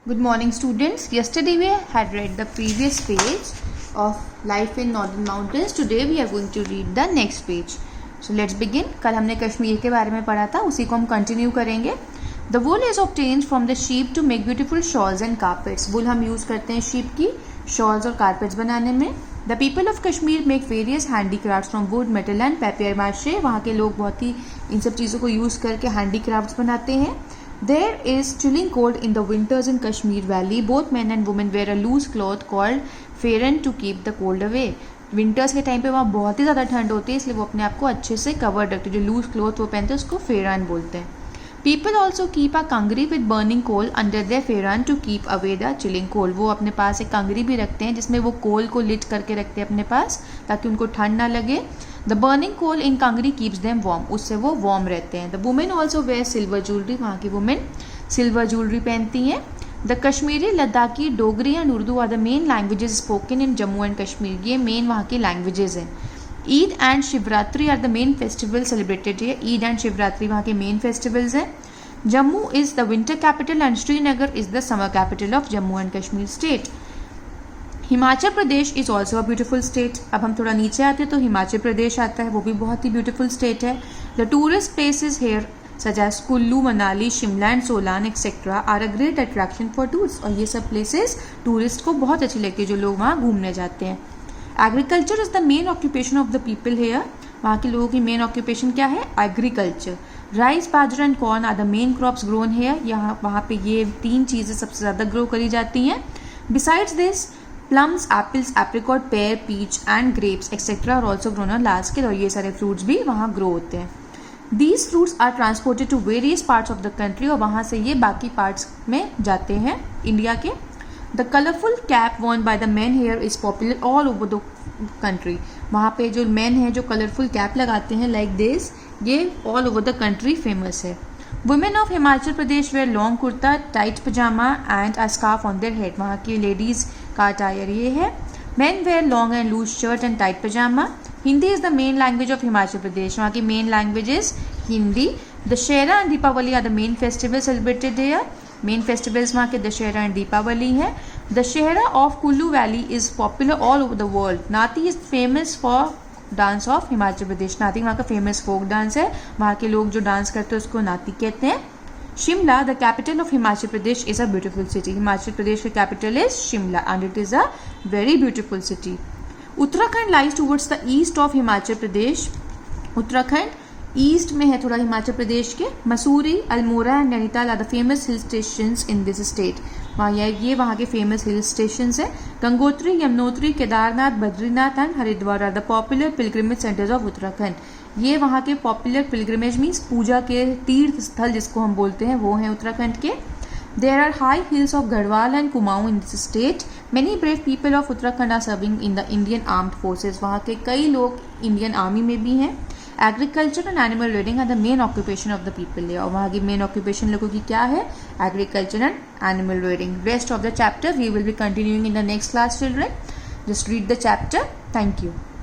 Good morning, students. Yesterday we had read the previous page of Life in Northern Mountains. Today we are going to read the next page. So let's begin. कल हमने कश्मीर के बारे में पढ़ा था, उसी को हम कंटिन्यू करेंगे. The wool is obtained from the sheep to make beautiful shawls and carpets. wool हम यूज़ करते हैं sheep की shawls और carpets बनाने में. The people of Kashmir make various handicrafts from wood, metal and papier mache. वहाँ के लोग बहुत ही इन सब चीज़ों को यूज़ करके handicrafts बनाते हैं. There is chilling cold in the winters in Kashmir Valley. Both men and women wear a loose cloth called fairan to keep the cold away. Winters के टाइम पे वहाँ बहुत ही ज़्यादा ठंड होती है, इसलिए वो अपने आप को अच्छे से कवर्ड रखते हैं. जो लूज क्लॉथ वो पहनते हैं उसको फेरान बोलते हैं. People also keep a kangri with burning coal under their pheran to keep away the chilling cold. वो अपने पास एक कंगरी भी रखते हैं जिसमें वो कोल को लिट करके रखते हैं अपने पास ताकि उनको ठंड ना लगे. The burning coal in kangri keeps them warm. उससे वो वार्म रहते हैं. The women also wear silver jewellery. वहाँ की वुमेन सिल्वर ज्वेलरी पहनती हैं. The Kashmiri, Ladakhi, Dogri and Urdu are the main languages spoken in Jammu and Kashmir. ये मेन वहाँ की लैंग्वेजेस हैं. Eid and Shivratri are the main festival celebrated है. ईद एंड शिवरात्रि वहाँ के मेन फेस्टिवल्स हैं. Jammu is the winter capital and Srinagar is the summer capital of Jammu and Kashmir state. Himachal Pradesh is also a beautiful state. अब हम थोड़ा नीचे आते हैं तो हिमाचल प्रदेश आता है, वो भी बहुत ही ब्यूटीफुल स्टेट है. The tourist places here such as Kullu, Manali, Shimla and Solan etcetera are a great attraction for tourist. और ये सब प्लेसेस टूरिस्ट को बहुत अच्छी लगती है जो लोग वहाँ घूमने जाते हैं. Agriculture is the main occupation of the people here. वहाँ के लोगों की मेन ऑक्यूपेशन क्या है? Agriculture. Rice, bajra and corn are the main crops grown here. यहाँ वहाँ पे ये तीन चीज़ें सबसे ज़्यादा ग्रो करी जाती हैं. Besides this plums, apples, apricot, pear, peach and grapes etc. are also grown on large scale. और ये सारे फ्रूट्स भी वहाँ ग्रो होते हैं. These fruits are transported to various parts of the country. और वहाँ से ये बाकी पार्ट्स में जाते हैं इंडिया के. The colourful cap worn by the men here is popular all over the country. वहाँ पे जो men हैं जो कलरफुल कैप लगाते हैं like this, ये all over the country famous है. Women of Himachal Pradesh wear long kurta, tight pajama and a scarf on their head. वहाँ की लेडीज़ का अटायर ये है. Men wear long and loose shirt and tight pajama. Hindi is the main language of Himachal Pradesh. वहाँ की main languages Hindi. Dussehra and Deepavali are the main festival celebrated here. Main festivals वहाँ के Dussehra and Deepavali हैं. Dussehra of Kullu valley is popular all over the world. Nati is famous for dance of Himachal Pradesh. Nati वहाँ का famous folk dance है. वहाँ के लोग जो डांस करते हैं उसको नाती कहते हैं. Shimla, the capital of Himachal Pradesh, is a beautiful city. Himachal Pradesh का capital is Shimla and it is a very beautiful city. Uttarakhand lies towards the east of Himachal Pradesh. Uttarakhand east में है थोड़ा हिमाचल प्रदेश के. Mussoorie, Almora and Nainital are the famous hill stations in this state. ये वहाँ के famous hill stations हैं. Gangotri, Yamunotri, Kedarnath, Badrinath and Haridwar are the popular pilgrimage centres of Uttarakhand. ये वहाँ के पॉपुलर पिलग्रिमेज मीन्स पूजा के तीर्थ स्थल जिसको हम बोलते हैं वो हैं उत्तराखंड के. There are high hills of Garhwal and Kumaon in this state. Many brave people of Uttarakhand are serving in the Indian Armed Forces. वहाँ के कई लोग इंडियन आर्मी में भी हैं. Agriculture and animal rearing are the main occupation of the people here. और वहाँ की main occupation लोगों की क्या है? Agriculture and animal rearing. Rest of the chapter we will be continuing in the next class, children. Just read the chapter. Thank you.